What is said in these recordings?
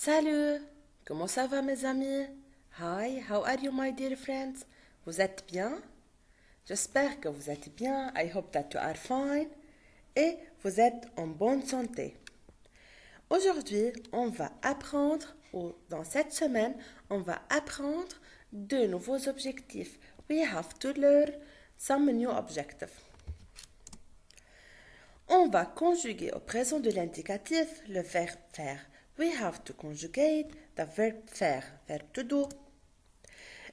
Salut, comment ça va mes amis? Hi, how are you my dear friends? Vous êtes bien? J'espère que vous êtes bien. I hope that you are fine. Et vous êtes en bonne santé. Aujourd'hui, on va apprendre, ou dans cette semaine, on va apprendre de nouveaux objectifs. We have to learn some new objectives. On va conjuguer au présent de l'indicatif le verbe faire. We have to conjugate the verb faire, verb to do.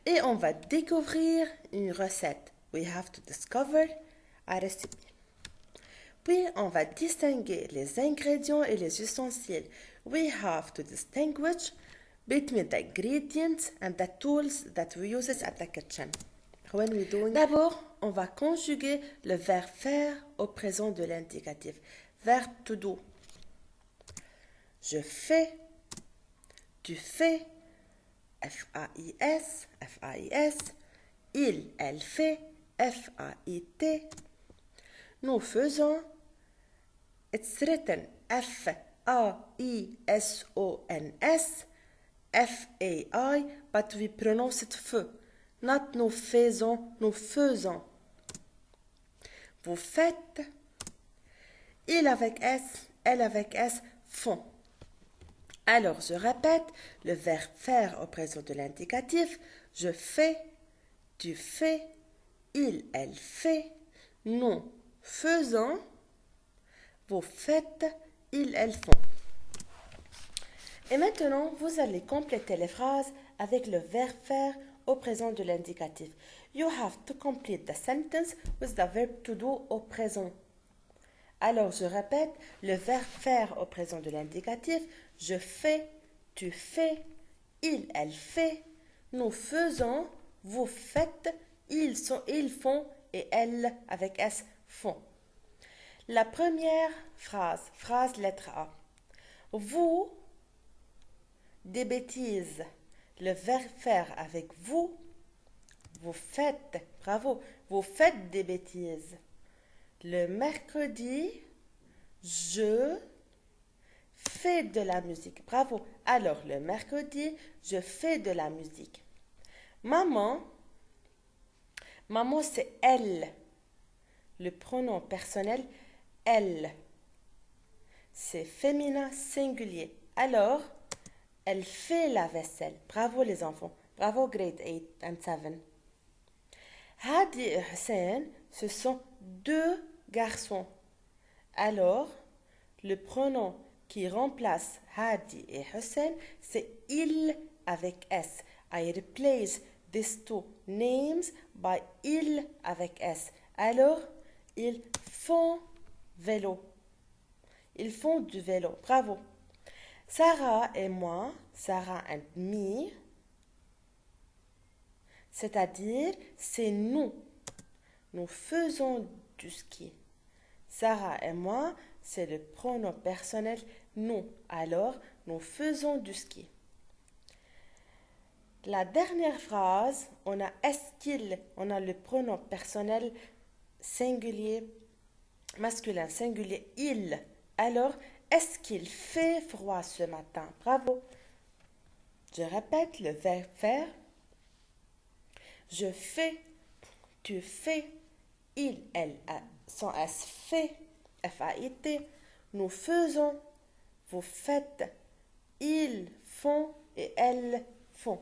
Et on va découvrir une recette. We have to discover a recipe. Puis on va distinguer les ingrédients et les ustensiles. We have to distinguish between the ingredients and the tools that we use at the kitchen. When we doing... D'abord, on va conjuguer le verbe faire au présent de l'indicatif. Verbe to do. Je fais, tu fais, F-A-I-S, F-A-I-S, il, elle fait, F-A-I-T. Nous faisons, it's written F-A-I-S-O-N-S, F-A-I, but we pronounce it feu. Not nous faisons, nous faisons. Vous faites, il avec S, elle avec S, font. Alors, je répète, le verbe faire au présent de l'indicatif. Je fais, tu fais, il, elle fait, nous faisons, vous faites, ils, elles font. Et maintenant, vous allez compléter les phrases avec le verbe faire au présent de l'indicatif. You have to complete the sentence with the verb to do au présent. Alors, je répète, le verbe faire au présent de l'indicatif. Je fais, tu fais, il, elle fait, nous faisons, vous faites, ils font et elles avec S font. La première phrase, phrase lettre A. Vous, des bêtises. Le verbe faire avec vous, vous faites, bravo, vous faites des bêtises. Le mercredi, je fais de la musique. Bravo. Alors, le mercredi, je fais de la musique. Maman, maman c'est elle. Le pronom personnel, elle. C'est féminin singulier. Alors, elle fait la vaisselle. Bravo les enfants. Bravo grade 8 and 7. Hadi et Hussein, ce sont deux garçons. Alors, le pronom qui remplace Hadi et Hussein, c'est il avec S. I replace these two names by il avec S. Alors, ils font vélo. Ils font du vélo. Bravo. Sarah et moi, Sarah and me, c'est-à-dire c'est nous. Nous faisons du ski. Sarah et moi, c'est le pronom personnel nous. Alors, nous faisons du ski. La dernière phrase, on a est-ce qu'il, on a le pronom personnel singulier, masculin singulier, il. Alors, est-ce qu'il fait froid ce matin? Bravo. Je répète le verbe faire. Je fais, tu fais, il, elle, son S fait, F-A-I-T. Nous faisons, vous faites, ils font et elles font.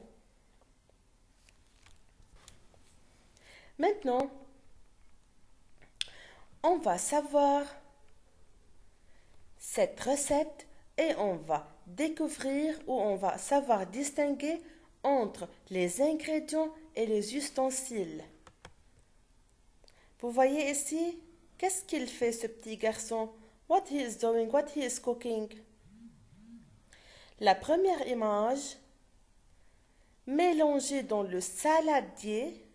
Maintenant, on va savoir cette recette et on va découvrir ou on va savoir distinguer entre les ingrédients et les ustensiles. Vous voyez ici, qu'est-ce qu'il fait ce petit garçon? What he is doing, what he is cooking. La première image, mélanger dans le saladier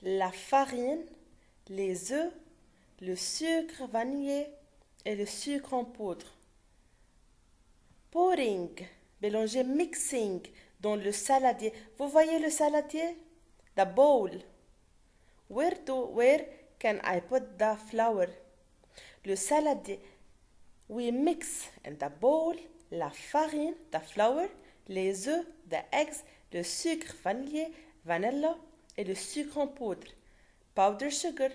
la farine, les œufs, le sucre vanillé et le sucre en poudre. Pouring, mélanger, mixing dans le saladier. Vous voyez le saladier? The bowl. Where can I put the flour? Le saladier. We mix in the bowl la farine, the flour, les œufs, the eggs, le sucre vanillé, vanilla, et le sucre en poudre, powder sugar.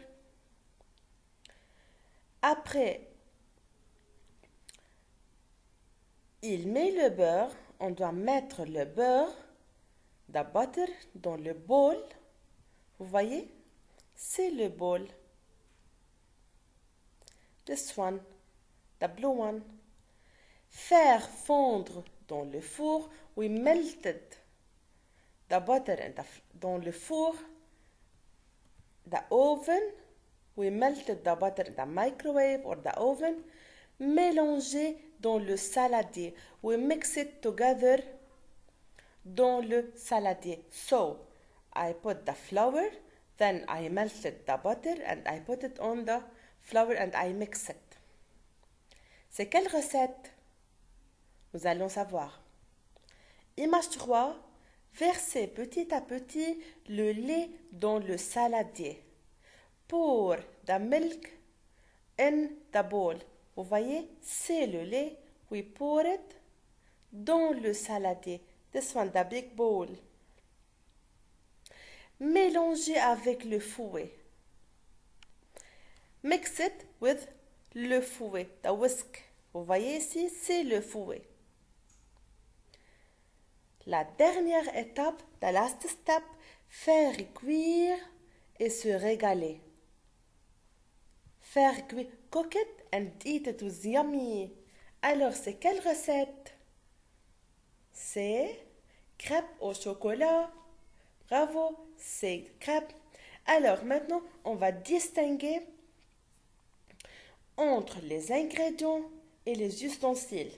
Après, il met le beurre. On doit mettre le beurre, the butter, dans le bol. Vous voyez? C'est le bol. This one, the blue one. Faire fondre dans le four. We melted the butter dans le four. The oven. We melted the butter in the microwave or the oven. Mélanger dans le saladier. We mix it together dans le saladier. So, I put the flour, then I melted the butter and I put it on the flour and I mix it. C'est quelle recette? Nous allons savoir. Image 3. Versez petit à petit le lait dans le saladier. Pour the milk in the bowl. Vous voyez, c'est le lait. We pour it dans le saladier. This one, the big bowl. Mélangez avec le fouet. Mix it with le fouet, the whisk. Vous voyez ici, c'est le fouet. La dernière étape, the last step, faire cuire et se régaler. Faire cuire, cook it and eat it was yummy. Alors, c'est quelle recette? C'est crêpes au chocolat. Bravo, c'est crêpes. Alors, maintenant, on va distinguer entre les ingrédients et les ustensiles.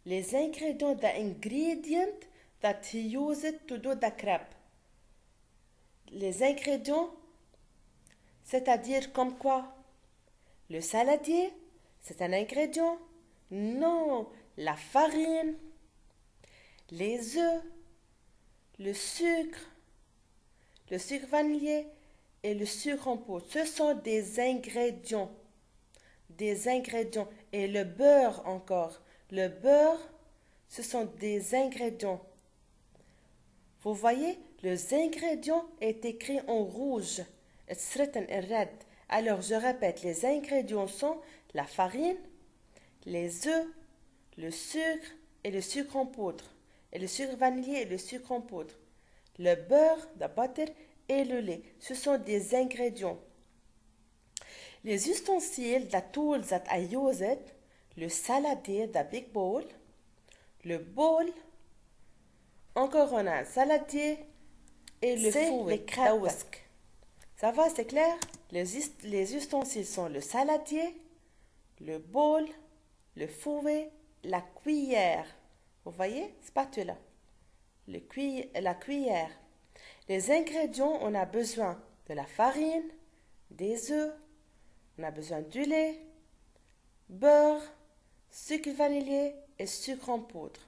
Les ingrédients, the ingredient that he used to do the crepe. Les ingrédients, c'est-à-dire comme quoi? Le saladier, c'est un ingrédient? Non, la farine, les œufs, le sucre vanillé et le sucre en poudre. Ce sont des ingrédients. Des ingrédients. Et le beurre encore. Le beurre, ce sont des ingrédients. Vous voyez, les ingrédients est écrit en rouge. It's written in red. Alors, je répète, les ingrédients sont la farine, les œufs, le sucre et le sucre en poudre. Et le sucre vanillé et le sucre en poudre. Le beurre, the butter et le lait. Ce sont des ingrédients. Les ustensiles, the tools that I use it, le saladier, the big bowl, le bol, encore on a un saladier et le fouet, the whisk. Ça va, c'est clair? Les ustensiles sont le saladier, le bol, le fouet, la cuillère. Vous voyez? Spatula. La cuillère. Les ingrédients, on a besoin de la farine, des œufs, on a besoin du lait, beurre, sucre vanillé et sucre en poudre.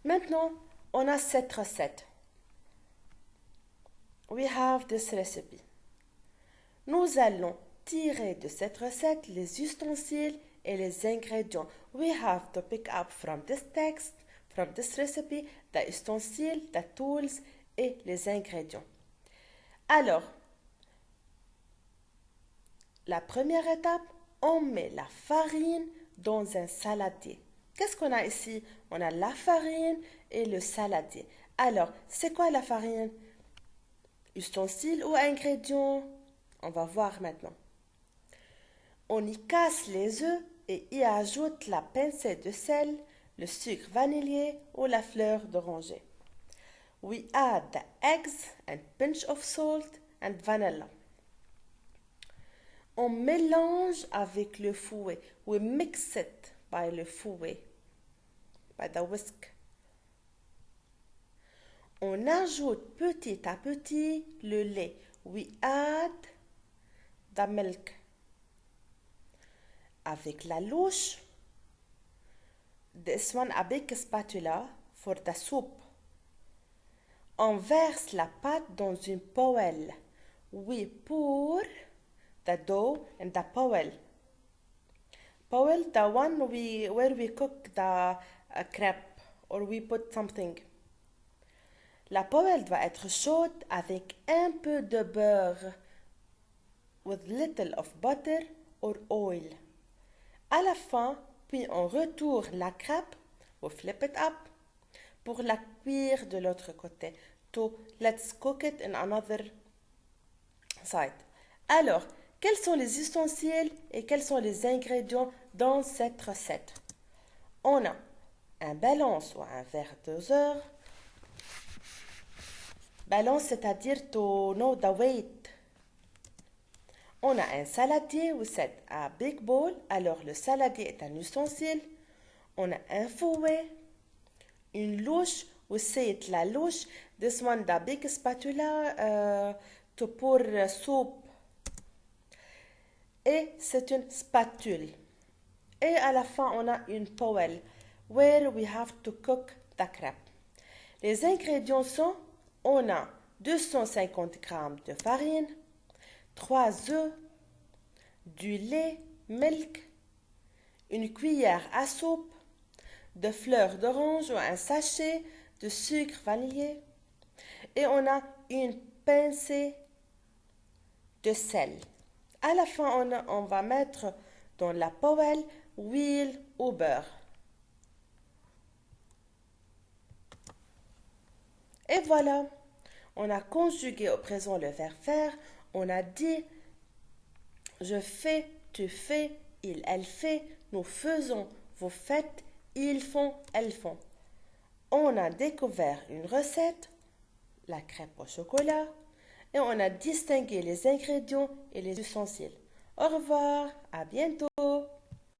Maintenant, on a cette recette. We have this recipe. Nous allons tirer de cette recette les ustensiles et les ingrédients. We have to pick up from this text, from this recipe, the ustensiles, the tools et les ingrédients. Alors, la première étape, on met la farine dans un saladier. Qu'est-ce qu'on a ici? On a la farine et le saladier. Alors, c'est quoi la farine? Ustensile ou ingrédient? On va voir maintenant. On y casse les œufs et y ajoute la pincée de sel, le sucre vanillé ou la fleur d'oranger. We add the eggs and pinch of salt and vanilla. On mélange avec le fouet. We mix it by le fouet, by the whisk. On ajoute petit à petit le lait. We add the milk. Avec la louche, this one a big spatula for the soup. On verse la pâte dans une poêle. We pour the dough in the poêle. Boil, the one where we cook the crepe or we put something. La poêle doit être chaude avec un peu de beurre, with little of butter or oil. À la fin, puis on retourne la crêpe, we flip it up, pour la cuire de l'autre côté. Let's cook it in another side. Alors, quels sont les ustensiles et quels sont les ingrédients dans cette recette? On a un balance ou un verre doseur. Balance, c'est-à-dire to know the weight. On a un saladier, ou c'est un big bowl. Alors, le saladier est un ustensile. On a un fouet, une louche, ou c'est la louche. This one, the big spatula to pour soup. Et c'est une spatule. Et à la fin, on a une poêle, where we have to cook the crepe. Les ingrédients sont, on a 250 g de farine, 3 œufs, du lait, milk, une cuillère à soupe, de fleurs d'orange ou un sachet de sucre vanillé, et on a une pincée de sel. À la fin, on va mettre dans la poêle huile ou beurre. Et voilà, on a conjugué au présent le verbe faire. On a dit je fais, tu fais, il, elle fait, nous faisons, vous faites, ils font, elles font. On a découvert une recette, la crêpe au chocolat, et on a distingué les ingrédients et les ustensiles. Au revoir, à bientôt.